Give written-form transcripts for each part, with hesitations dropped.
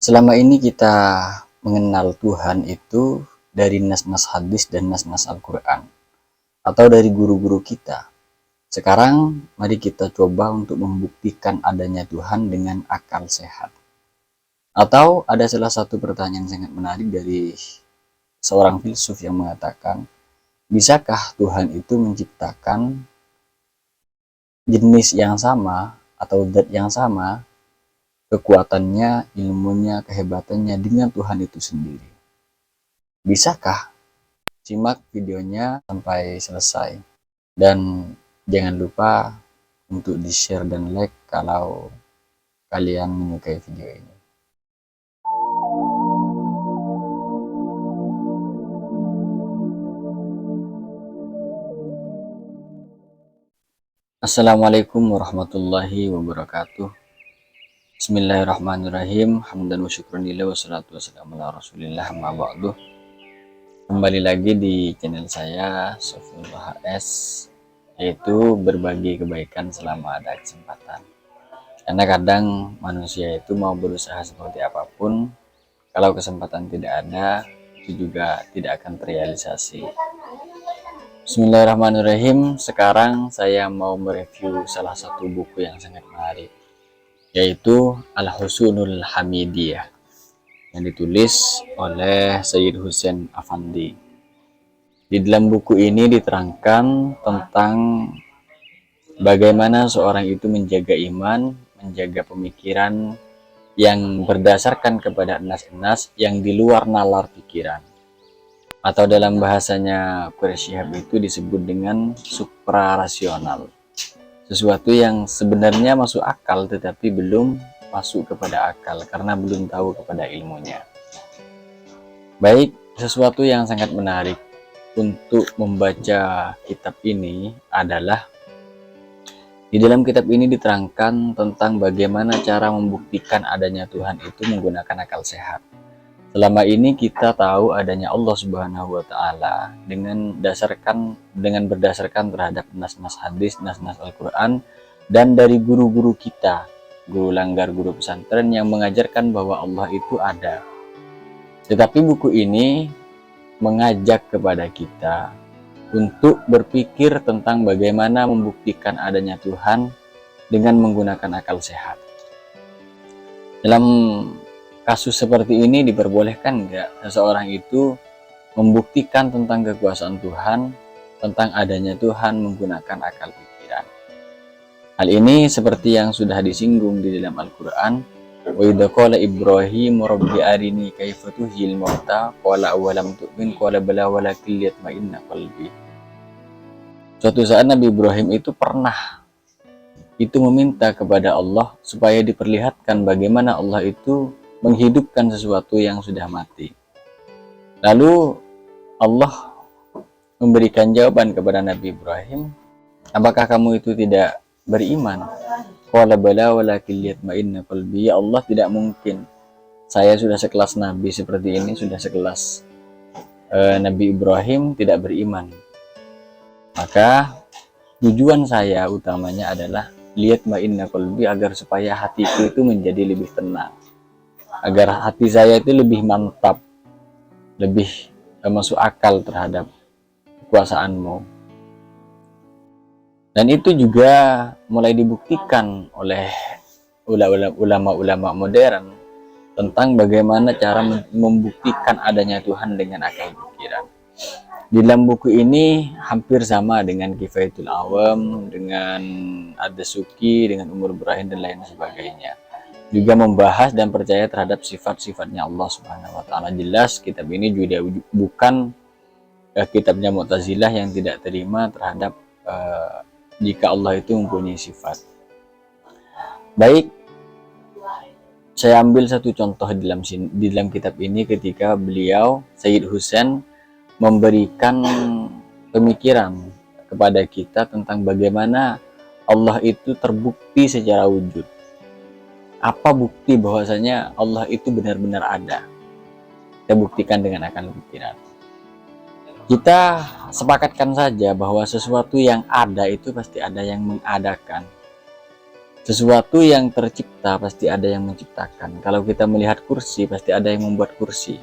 Selama ini kita mengenal Tuhan itu dari nas-nas hadis dan nas-nas Al-Quran atau dari guru-guru kita. Sekarang mari kita coba untuk membuktikan adanya Tuhan dengan akal sehat. Atau ada salah satu pertanyaan sangat menarik dari seorang filsuf yang mengatakan, bisakah Tuhan itu menciptakan jenis yang sama atau zat yang sama, kekuatannya, ilmunya, kehebatannya dengan Tuhan itu sendiri? Bisakah? Simak videonya sampai selesai. Dan jangan lupa untuk di-share dan like kalau kalian menyukai video ini. Assalamualaikum warahmatullahi wabarakatuh. Bismillahirrahmanirrahim. Hamdan wa syukran lillah wassalatu wassalamu ala rasulillah amma ba'du. Kembali lagi di channel saya Sofullah HS, yaitu berbagi kebaikan selama ada kesempatan. Karena kadang manusia itu mau berusaha seperti apapun, kalau kesempatan tidak ada, itu juga tidak akan terrealisasi. Bismillahirrahmanirrahim. Sekarang saya mau mereview salah satu buku yang sangat menarik, yaitu Al-Husunul Hamidiyah, yang ditulis oleh Sayyid Husain Afandi. Di dalam buku ini diterangkan tentang bagaimana seorang itu menjaga iman, menjaga pemikiran yang berdasarkan kepada nas-nas yang di luar nalar pikiran, atau dalam bahasanya Quraisy Shihab itu disebut dengan suprarasional, sesuatu yang sebenarnya masuk akal tetapi belum masuk kepada akal karena belum tahu kepada ilmunya. Baik, sesuatu yang sangat menarik untuk membaca kitab ini adalah di dalam kitab ini diterangkan tentang bagaimana cara membuktikan adanya Tuhan itu menggunakan akal sehat. Selama ini kita tahu adanya Allah Subhanahu wa Ta'ala dengan berdasarkan terhadap nas-nas hadis, nas-nas Al-Quran, dan dari guru-guru kita, guru langgar, guru pesantren yang mengajarkan bahwa Allah itu ada. Tetapi buku ini mengajak kepada kita untuk berpikir tentang bagaimana membuktikan adanya Tuhan dengan menggunakan akal sehat. Dalam kasus seperti ini diperbolehkan nggak seseorang itu membuktikan tentang kekuasaan Tuhan, tentang adanya Tuhan menggunakan akal pikiran? Hal ini seperti yang sudah disinggung di dalam Al-Quran. Wa idza qala Ibrahim rabbi arini kaifa tuhyil mauta qala awalam tu'min qala bala walakin liyatma'inna qalbi. Suatu saat Nabi Ibrahim itu pernah meminta kepada Allah supaya diperlihatkan bagaimana Allah itu menghidupkan sesuatu yang sudah mati. Lalu Allah memberikan jawaban kepada Nabi Ibrahim, apakah kamu itu tidak beriman? Qala bala walakin liyatma'inna qalbi. Ya Allah, tidak mungkin. Saya sudah sekelas Nabi seperti ini, sudah sekelas Nabi Ibrahim tidak beriman. Maka tujuan saya utamanya adalah liyatma'inna qalbi, agar supaya hatiku itu menjadi lebih tenang, agar hati saya itu lebih mantap, lebih masuk akal terhadap kekuasaanmu. Dan itu juga mulai dibuktikan oleh ulama-ulama modern tentang bagaimana cara membuktikan adanya Tuhan dengan akal pikiran. Di dalam buku ini hampir sama dengan Kifayatul Awam, dengan Ad-Dasuki, dengan Umur Ibrahim dan lain sebagainya. Juga membahas dan percaya terhadap sifat-sifatnya Allah Subhanahu wa Ta'ala. Jelas kitab ini juga bukan kitabnya Mu'tazilah yang tidak terima terhadap jika Allah itu mempunyai sifat. Baik, saya ambil satu contoh di dalam kitab ini ketika beliau Sayyid Husain memberikan pemikiran kepada kita tentang bagaimana Allah itu terbukti secara wujud. Apa bukti bahwasanya Allah itu benar-benar ada? Kita buktikan dengan akal pikiran. Kita sepakatkan saja bahwa sesuatu yang ada itu pasti ada yang mengadakan. Sesuatu yang tercipta pasti ada yang menciptakan. Kalau kita melihat kursi, pasti ada yang membuat kursi.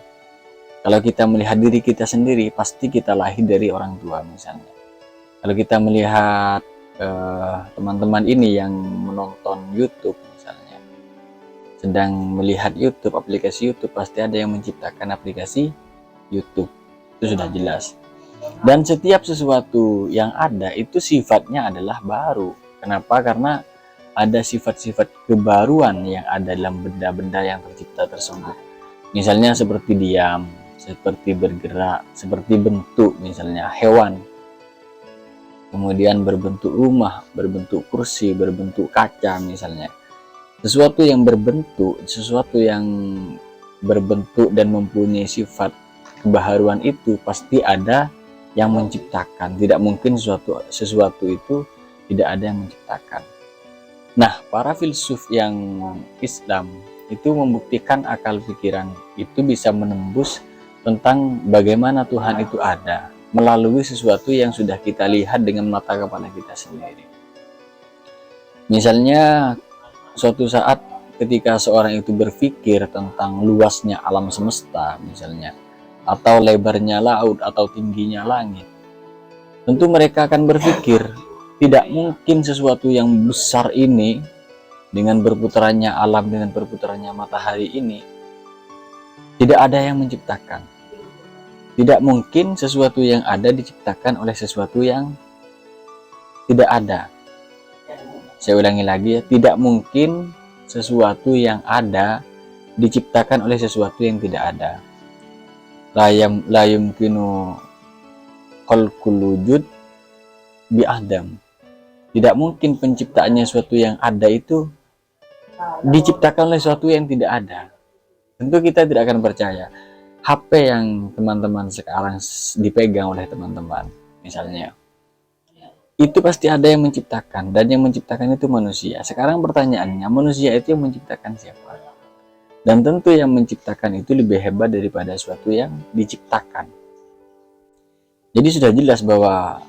Kalau kita melihat diri kita sendiri, pasti kita lahir dari orang tua misalnya. Kalau kita melihat teman-teman ini yang menonton YouTube misalnya, sedang melihat YouTube, aplikasi YouTube, pasti ada yang menciptakan aplikasi YouTube. Itu sudah jelas. Dan setiap sesuatu yang ada itu sifatnya adalah baru. Kenapa? Karena ada sifat-sifat kebaruan yang ada dalam benda-benda yang tercipta tersebut. Misalnya seperti diam, seperti bergerak, seperti bentuk misalnya hewan. Kemudian berbentuk rumah, berbentuk kursi, berbentuk kaca misalnya. Sesuatu yang berbentuk, sesuatu yang berbentuk dan mempunyai sifat kebaharuan itu pasti ada yang menciptakan. Tidak mungkin sesuatu itu tidak ada yang menciptakan. Nah, para filsuf yang Islam itu membuktikan akal pikiran itu bisa menembus tentang bagaimana Tuhan itu ada melalui sesuatu yang sudah kita lihat dengan mata kepala kita sendiri. Misalnya suatu saat ketika seorang itu berpikir tentang luasnya alam semesta misalnya, atau lebarnya laut atau tingginya langit, tentu mereka akan berpikir tidak mungkin sesuatu yang besar ini dengan berputarannya alam, dengan berputarannya matahari ini tidak ada yang menciptakan. Tidak mungkin sesuatu yang ada diciptakan oleh sesuatu yang tidak ada. Saya ulangi lagi ya, tidak mungkin sesuatu yang ada diciptakan oleh sesuatu yang tidak ada. La yumkinu khalqul wujud bi adam. Tidak mungkin penciptaannya sesuatu yang ada itu diciptakan oleh sesuatu yang tidak ada. Tentu kita tidak akan percaya. HP yang teman-teman sekarang dipegang oleh teman-teman misalnya, itu pasti ada yang menciptakan, dan yang menciptakan itu manusia. Sekarang pertanyaannya, manusia itu yang menciptakan siapa? Dan tentu yang menciptakan itu lebih hebat daripada sesuatu yang diciptakan. Jadi sudah jelas bahwa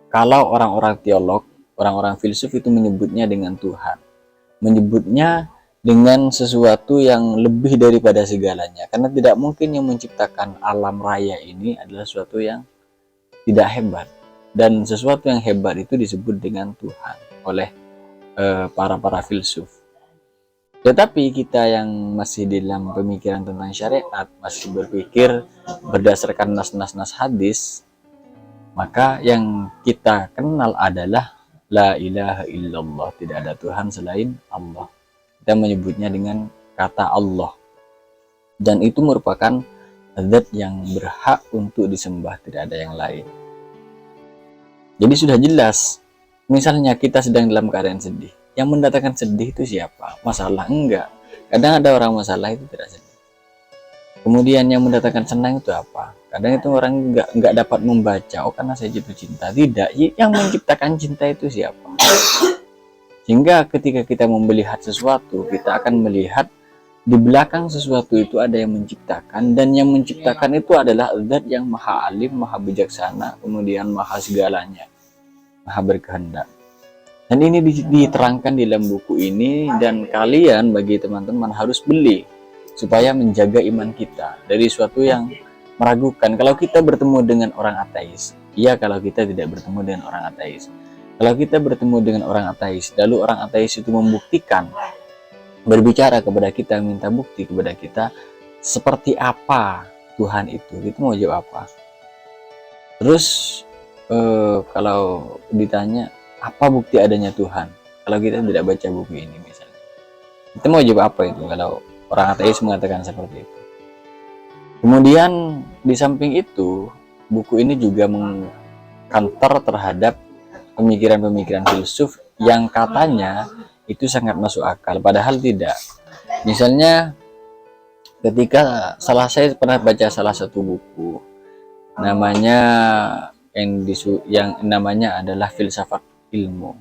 kalau orang-orang teolog, orang-orang filsuf itu menyebutnya dengan Tuhan, menyebutnya dengan sesuatu yang lebih daripada segalanya, karena tidak mungkin yang menciptakan alam raya ini adalah sesuatu yang tidak hebat, dan sesuatu yang hebat itu disebut dengan Tuhan oleh para filsuf. Tetapi kita yang masih dalam pemikiran tentang syariat, masih berpikir berdasarkan nas-nas hadis, maka yang kita kenal adalah la ilaha illallah, tidak ada Tuhan selain Allah. Kita menyebutnya dengan kata Allah, dan itu merupakan zat yang berhak untuk disembah, tidak ada yang lain. Jadi sudah jelas, misalnya kita sedang dalam keadaan sedih, yang mendatangkan sedih itu siapa? Masalah? Enggak. Kadang ada orang masalah itu tidak sedih. Kemudian yang mendatangkan senang itu apa? Kadang itu orang enggak dapat membaca, oh karena saya jatuh cinta. Tidak, yang menciptakan cinta itu siapa? Sehingga ketika kita melihat sesuatu, kita akan melihat di belakang sesuatu itu ada yang menciptakan, dan yang menciptakan itu adalah zat yang maha alim, maha bijaksana, kemudian maha segalanya, maha berkehendak. Dan ini diterangkan di dalam buku ini, dan kalian bagi teman-teman harus beli supaya menjaga iman kita dari sesuatu yang meragukan. Kalau kita bertemu dengan orang ateis, iya, kalau kita tidak bertemu dengan orang ateis. Kalau kita bertemu dengan orang ateis, lalu orang ateis itu membuktikan, berbicara kepada kita, minta bukti kepada kita, seperti apa Tuhan itu, kita mau jawab apa? Terus kalau ditanya, apa bukti adanya Tuhan? Kalau kita tidak baca buku ini misalnya, kita mau jawab apa itu kalau orang ateis mengatakan seperti itu? Kemudian di samping itu, buku ini juga mengkantor terhadap pemikiran-pemikiran filsuf yang katanya itu sangat masuk akal, padahal tidak. Misalnya ketika saya pernah baca salah satu buku, namanya yang namanya adalah Filsafat Ilmu,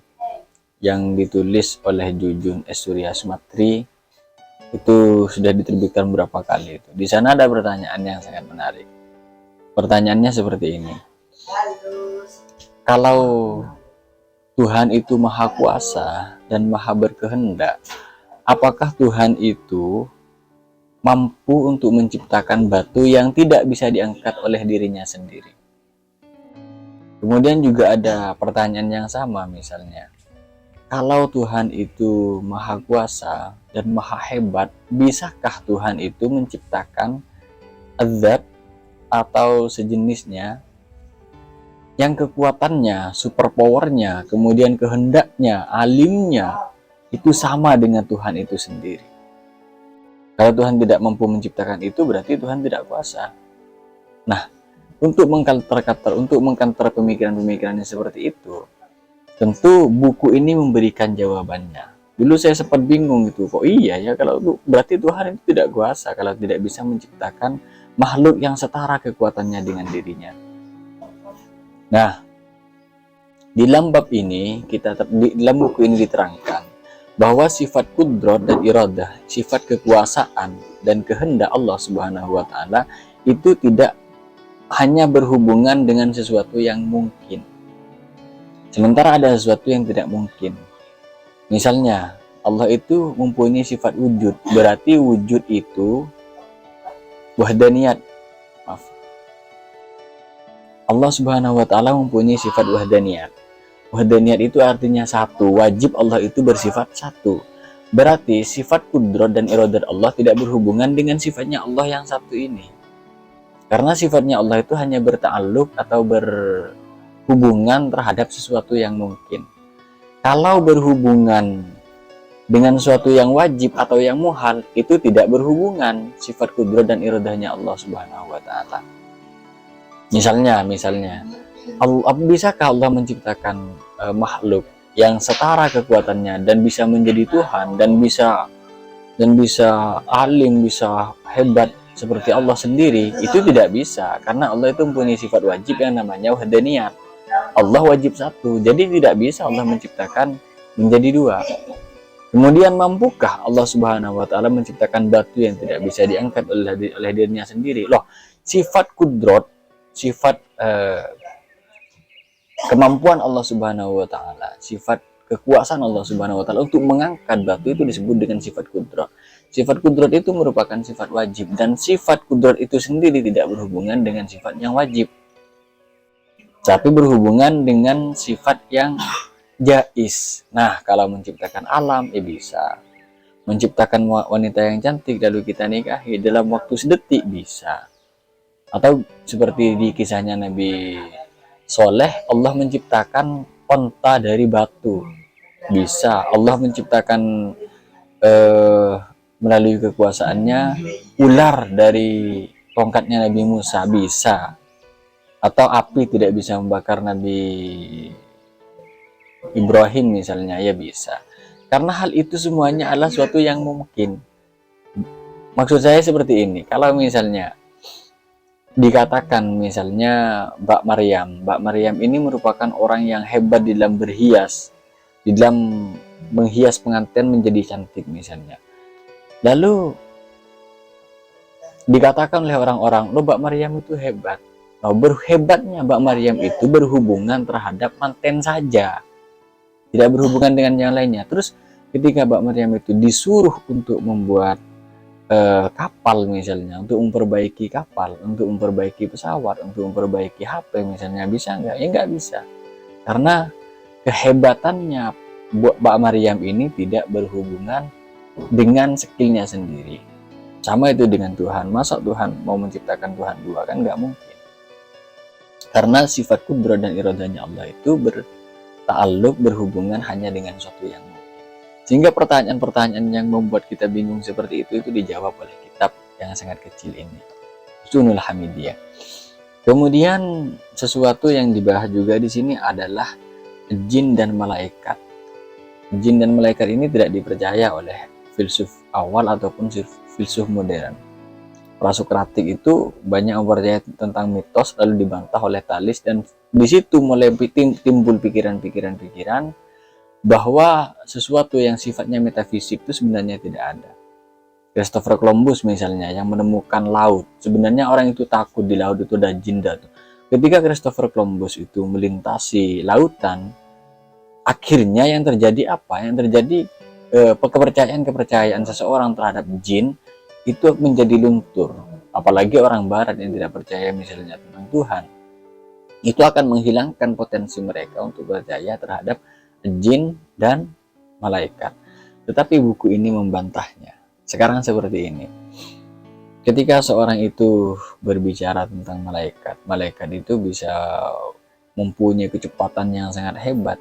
yang ditulis oleh Jujun S. Surya Sumatri. Itu sudah diterbitkan berapa kali itu. Di sana ada pertanyaan yang sangat menarik. Pertanyaannya seperti ini. Kalau Tuhan itu maha kuasa, dan maha berkehendak, apakah Tuhan itu mampu untuk menciptakan batu yang tidak bisa diangkat oleh dirinya sendiri? Kemudian juga ada pertanyaan yang sama, misalnya, kalau Tuhan itu maha kuasa dan maha hebat, bisakah Tuhan itu menciptakan azab atau sejenisnya yang kekuatannya, superpowernya, kemudian kehendaknya, alimnya itu sama dengan Tuhan itu sendiri? Kalau Tuhan tidak mampu menciptakan itu, berarti Tuhan tidak kuasa. Nah, untuk mengkanter pemikiran-pemikiran yang seperti itu, tentu buku ini memberikan jawabannya. Dulu saya sempat bingung gitu, kok iya ya, kalau berarti Tuhan itu tidak kuasa kalau tidak bisa menciptakan makhluk yang setara kekuatannya dengan dirinya. Nah, di dalam bab ini di dalam buku ini diterangkan bahwa sifat kudrat dan iradah, sifat kekuasaan dan kehendak Allah Subhanahu wa taala itu tidak hanya berhubungan dengan sesuatu yang mungkin, sementara ada sesuatu yang tidak mungkin. Misalnya, Allah itu mempunyai sifat wujud, berarti wujud itu wahdaniyat. Maaf. Allah Subhanahu wa taala mempunyai sifat wahdaniyat. Wahdaniyat itu artinya satu, wajib Allah itu bersifat satu. Berarti sifat kudrat dan iradat Allah tidak berhubungan dengan sifatnya Allah yang satu ini. Karena sifatnya Allah itu hanya berta'alluq atau berhubungan terhadap sesuatu yang mungkin. Kalau berhubungan dengan sesuatu yang wajib atau yang muhal, itu tidak berhubungan sifat kudrat dan iradahnya Allah Subhanahu wa taala. Misalnya, bisakah Allah menciptakan makhluk yang setara kekuatannya dan bisa menjadi Tuhan dan bisa alim, bisa hebat seperti Allah sendiri? Itu tidak bisa, karena Allah itu mempunyai sifat wajib yang namanya wahdaniyat. Allah wajib satu, jadi tidak bisa Allah menciptakan menjadi dua. Kemudian, mampukah Allah Subhanahu wa taala menciptakan batu yang tidak bisa diangkat oleh dirinya sendiri? Loh, sifat kudrat, sifat kemampuan Allah Subhanahu wa taala, sifat kekuasaan Allah Subhanahu wa taala untuk mengangkat batu itu disebut dengan sifat kudrat. Sifat kudrat itu merupakan sifat wajib, dan sifat kudrat itu sendiri tidak berhubungan dengan sifat yang wajib, tapi berhubungan dengan sifat yang jais. Nah, kalau menciptakan alam, bisa. Menciptakan wanita yang cantik lalu kita nikahi dalam waktu sedetik, bisa. Atau seperti di kisahnya Nabi Soleh, Allah menciptakan onta dari batu, bisa. Allah menciptakan melalui kekuasaannya ular dari tongkatnya Nabi Musa, bisa. Atau api tidak bisa membakar Nabi Ibrahim misalnya, ya bisa. Karena hal itu semuanya adalah suatu yang mungkin. Maksud saya seperti ini, kalau misalnya dikatakan misalnya Mbak Maryam ini merupakan orang yang hebat di dalam berhias, di dalam menghias pengantin menjadi cantik misalnya. Lalu dikatakan oleh orang-orang, loh Mbak Maryam itu hebat. Nah, berhebatnya Mbak Maryam itu berhubungan terhadap manten saja, tidak berhubungan dengan yang lainnya. Terus ketika Mbak Maryam itu disuruh untuk membuat kapal misalnya, untuk memperbaiki kapal, untuk memperbaiki pesawat, untuk memperbaiki HP misalnya, bisa nggak? Ya nggak bisa, karena kehebatannya Mbak Maryam ini tidak berhubungan dengan skillnya sendiri. Sama itu dengan Tuhan. Masa Tuhan mau menciptakan Tuhan dua? Kan nggak mungkin, karena sifat kudrat dan iradahnya Allah itu berta'alluq, berhubungan hanya dengan sesuatu yang mungkin. Sehingga pertanyaan-pertanyaan yang membuat kita bingung seperti itu dijawab oleh kitab yang sangat kecil ini, Husnul Hamidiyah. Kemudian sesuatu yang dibahas juga di sini adalah jin dan malaikat. Jin dan malaikat ini tidak dipercaya oleh filsuf awal ataupun filsuf modern. Prasokratik itu banyak mempercayai tentang mitos lalu dibantah oleh Thales, dan di situ mulai timbul pikiran-pikiran bahwa sesuatu yang sifatnya metafisik itu sebenarnya tidak ada. Christopher Columbus misalnya yang menemukan laut, sebenarnya orang itu takut di laut itu ada jin. Ketika Christopher Columbus itu melintasi lautan, akhirnya yang terjadi apa? Yang terjadi kepercayaan seseorang terhadap jin itu menjadi luntur. Apalagi orang barat yang tidak percaya misalnya tentang Tuhan, itu akan menghilangkan potensi mereka untuk percaya terhadap jin dan malaikat. Tetapi buku ini membantahnya. Sekarang seperti ini. Ketika seorang itu berbicara tentang malaikat, malaikat itu bisa mempunyai kecepatan yang sangat hebat.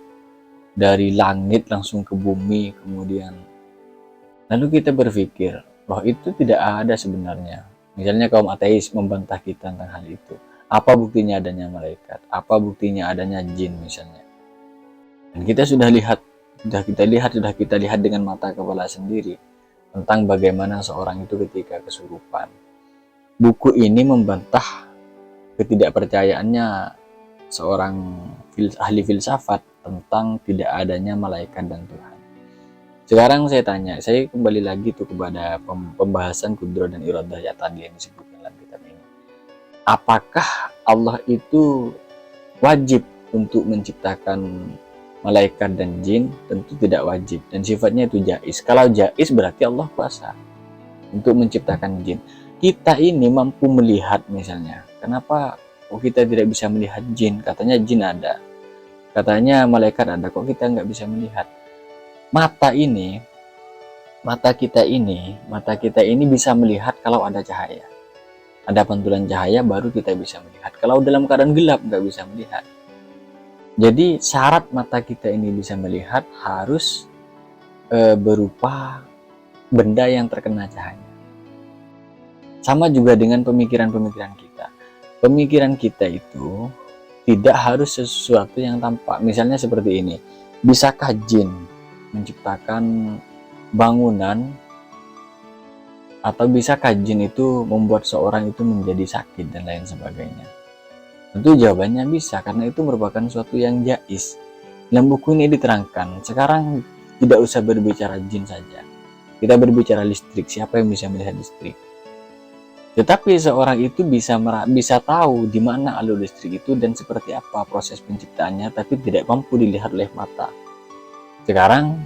Dari langit langsung ke bumi, kemudian lalu kita berpikir bahwa itu tidak ada sebenarnya. Misalnya kaum ateis membantah kita tentang hal itu. Apa buktinya adanya malaikat? Apa buktinya adanya jin misalnya? Dan kita sudah kita lihat dengan mata kepala sendiri tentang bagaimana seorang itu ketika kesurupan. Buku ini membantah ketidakpercayaannya seorang ahli filsafat tentang tidak adanya malaikat dan Tuhan. Sekarang saya kembali lagi tuh kepada pembahasan kudro dan iradah yang tadi yang disebutkan dalam kitab ini. Apakah Allah itu wajib untuk menciptakan malaikat dan jin? Tentu tidak wajib, dan sifatnya itu jais. Kalau jais berarti Allah kuasa untuk menciptakan jin. Kita ini mampu melihat misalnya. Kenapa kita tidak bisa melihat jin? Katanya jin ada, katanya malaikat ada, kok kita nggak bisa melihat? Mata kita ini bisa melihat kalau ada cahaya, ada pantulan cahaya, baru kita bisa melihat. Kalau dalam keadaan gelap nggak bisa melihat. Jadi syarat mata kita ini bisa melihat harus berupa benda yang terkena cahaya. Sama juga dengan pemikiran kita. Pemikiran kita itu tidak harus sesuatu yang tampak. Misalnya seperti ini, bisakah jin menciptakan bangunan, atau bisakah jin itu membuat seorang itu menjadi sakit dan lain sebagainya? Tentu jawabannya bisa, karena itu merupakan suatu yang jais. Dalam buku ini diterangkan. Sekarang tidak usah berbicara jin saja, kita berbicara listrik. Siapa yang bisa melihat listrik? Tetapi seorang itu bisa tahu di mana alur listrik itu dan seperti apa proses penciptaannya, tapi tidak mampu dilihat oleh mata. Sekarang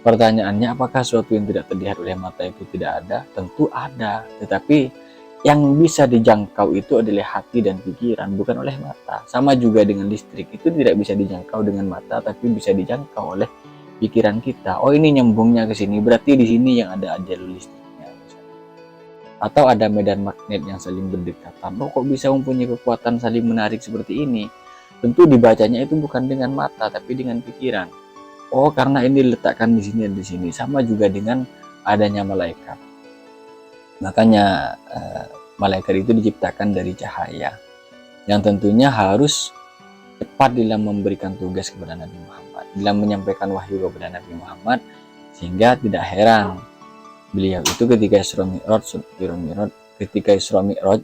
pertanyaannya, apakah sesuatu yang tidak terlihat oleh mata itu tidak ada? Tentu ada, tetapi yang bisa dijangkau itu adalah hati dan pikiran, bukan oleh mata. Sama juga dengan listrik, itu tidak bisa dijangkau dengan mata, tapi bisa dijangkau oleh pikiran kita. Oh, ini nyambungnya ke sini, berarti di sini yang ada jalur listriknya. Atau ada medan magnet yang saling berdekatan. Oh, kok bisa mempunyai kekuatan saling menarik seperti ini? Tentu dibacanya itu bukan dengan mata, tapi dengan pikiran. Oh, karena ini diletakkan di sini dan di sini. Sama juga dengan adanya malaikat. Makanya malaikat itu diciptakan dari cahaya, yang tentunya harus cepat dalam memberikan tugas kepada Nabi Muhammad, dalam menyampaikan wahyu kepada Nabi Muhammad, sehingga tidak heran beliau itu ketika Isra Mi'raj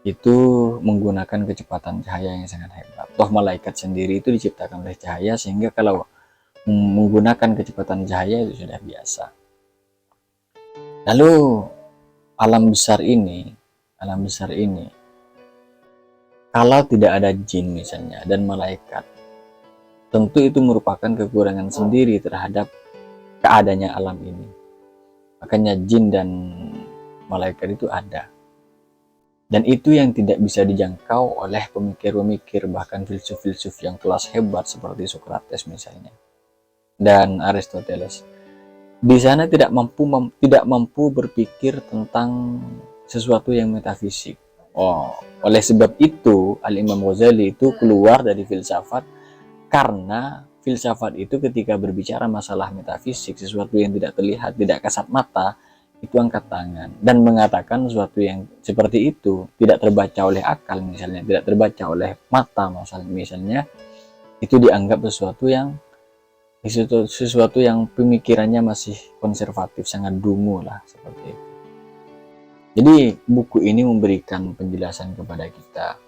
itu menggunakan kecepatan cahaya yang sangat hebat. Toh malaikat sendiri itu diciptakan oleh cahaya, sehingga kalau menggunakan kecepatan cahaya itu sudah biasa. Lalu alam besar ini kalau tidak ada jin misalnya dan malaikat, tentu itu merupakan kekurangan sendiri terhadap keadaannya alam ini. Makanya jin dan malaikat itu ada, dan itu yang tidak bisa dijangkau oleh pemikir-pemikir, bahkan filsuf-filsuf yang kelas hebat seperti Socrates misalnya dan Aristoteles. Di sana tidak mampu berpikir tentang sesuatu yang metafisik. Oleh sebab itu Al-Imam Ghazali itu keluar dari filsafat, karena filsafat itu ketika berbicara masalah metafisik, sesuatu yang tidak terlihat, tidak kasat mata, itu angkat tangan dan mengatakan sesuatu yang seperti itu tidak terbaca oleh akal, misalnya tidak terbaca oleh mata, misalnya itu dianggap sesuatu yang pemikirannya masih konservatif, sangat dungu lah, seperti itu. Jadi buku ini memberikan penjelasan kepada kita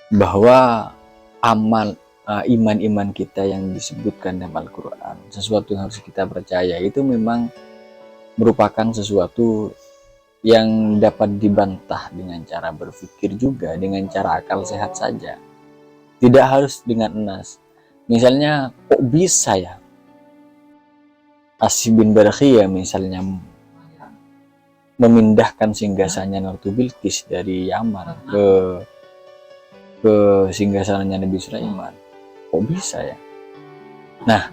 bahwa iman kita yang disebutkan dalam Al-Quran, sesuatu yang harus kita percaya, itu memang merupakan sesuatu yang dapat dibantah dengan cara berpikir juga, dengan cara akal sehat saja. Tidak harus dengan nas. Misalnya, kok bisa ya Asy bin Barkhiyah misalnya memindahkan singgasananya Ratu Bilqis dari Yaman ke singgasananya Nabi Sulaiman? Kok bisa ya? Nah,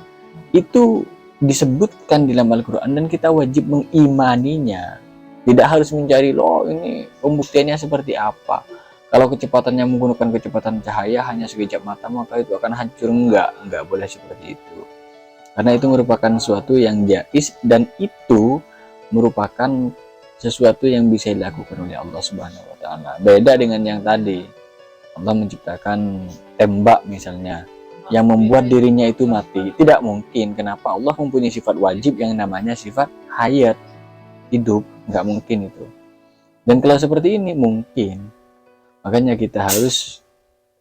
itu disebutkan di dalam Al-Quran dan kita wajib mengimaninya. Tidak harus mencari, loh ini pembuktiannya seperti apa. Kalau kecepatannya menggunakan kecepatan cahaya hanya sekejap mata, maka itu akan hancur. Enggak boleh seperti itu. Karena itu merupakan sesuatu yang jais dan itu merupakan sesuatu yang bisa dilakukan oleh Allah Subhanahu wa taala. Beda dengan yang tadi. Allah menciptakan tembak misalnya yang membuat dirinya itu mati. Tidak mungkin. Kenapa? Allah mempunyai sifat wajib yang namanya sifat hayat, hidup. Nggak mungkin itu. Dan kalau seperti ini mungkin. Makanya kita harus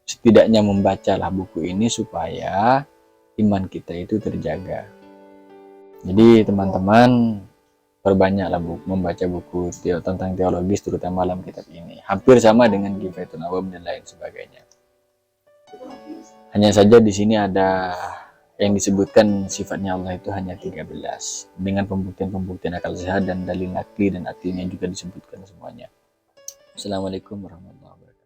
setidaknya membacalah buku ini supaya iman kita itu terjaga. Jadi teman-teman perbanyaklah membaca buku tentang teologis, terutama dalam kitab ini. Hampir sama dengan Kifayatul Awam dan lain sebagainya. Hanya saja di sini ada yang disebutkan sifatnya Allah itu hanya 13 dengan pembuktian-pembuktian akal sehat dan dalil nakli dan artinya juga disebutkan semuanya. Assalamualaikum warahmatullahi wabarakatuh.